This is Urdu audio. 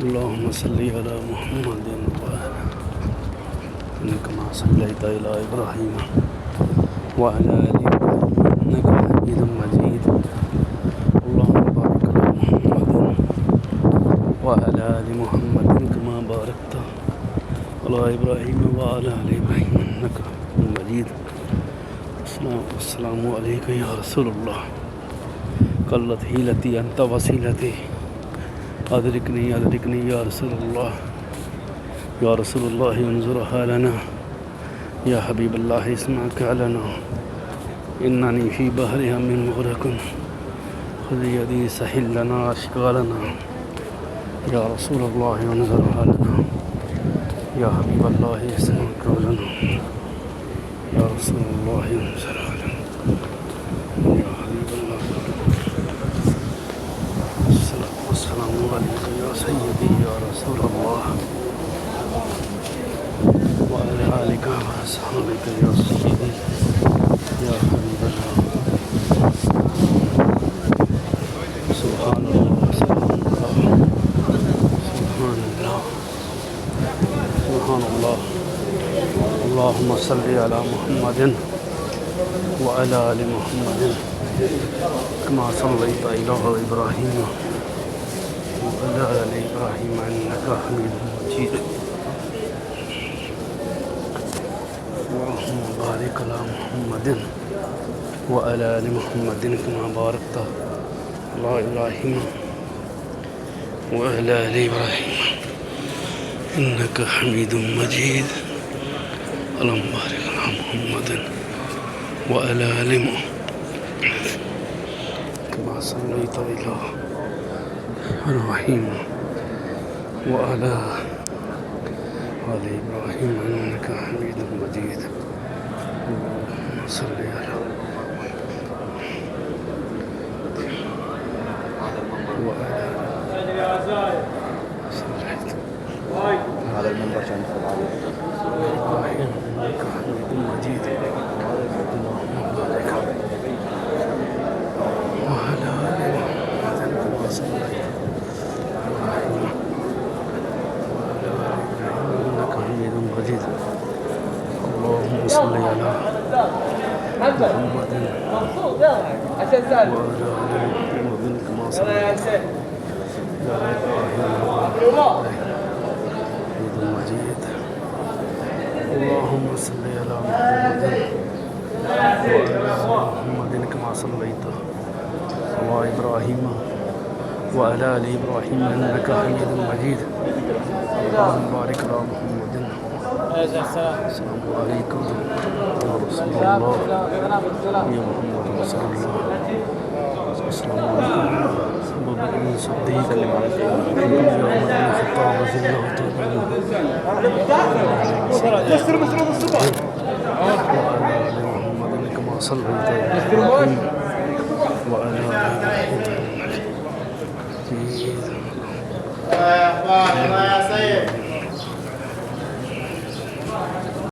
اللهم صل على محمد كما صليت على إبراهيم وعلى آل إبراهيم إنك حميد مجيد. اللهم بارك على محمد وعلى آل محمد كما باركت على إبراهيم وعلى آل إبراهيم إنك حميد مجيد. السلام عليك يا رسول الله. قلت حيلتي أنت وسيلتي أدركني يا رسول الله. يا رسول الله انظر حالنا. يا حبيب الله اسمع كلنا. إنني في بحر هم مغرق خذ يدي سهل لنا أشكالنا. يا رسول الله انظر حالنا. يا حبيب الله اسمع كلنا. يا رسول الله انظر حالنا. يا حبيب الله الصلاة والسلام عليك يا سيدي يا رسول الله وعلى آلك وأصحابك يا سيدي يا حبيب الله. سبحان الله سبحان الله سبحان الله سبحان الله. اللهم صل على محمد وعلى آل محمد كما صليت على إبراهيم وعلى آل إبراهيم إنك حميد مجيد. اللهم بارك على محمد وعلى آل محمد كما باركت على إبراهيم وعلى آل إبراهيم إنك حميد مجيد. اللهم بارك على محمد وعلى آل محمد كما صليت على إبراهيم وعلى آل إبراهيم إنك حميد مجيد. اللهم صل على على المنبر عشان ندخل عليه. إبراهيم إنك حميد مجيد. اللهم بارك وعلى آل محمد كما صليت إبراهيم وعلى آل إبراهيم إنك حميد مجيد. اللهم صل على محمد وعلى آل محمد كما صليت على إبراهيم حميد مجيد. اللهم صل على محمد وعلى آل محمد كما صليت على إبراهيم وعلى آل إبراهيم إنك حميد مجيد. اللهم بارك على محمد. السلام عليكم يا رسول الله يا محمد رسول الله. السلام عليكم أبو بكر الصديق يا عمر بن الخطاب رضي الله تعالى وعلى آل محمد كما صليت على إبراهيم وعلى آل إبراهيم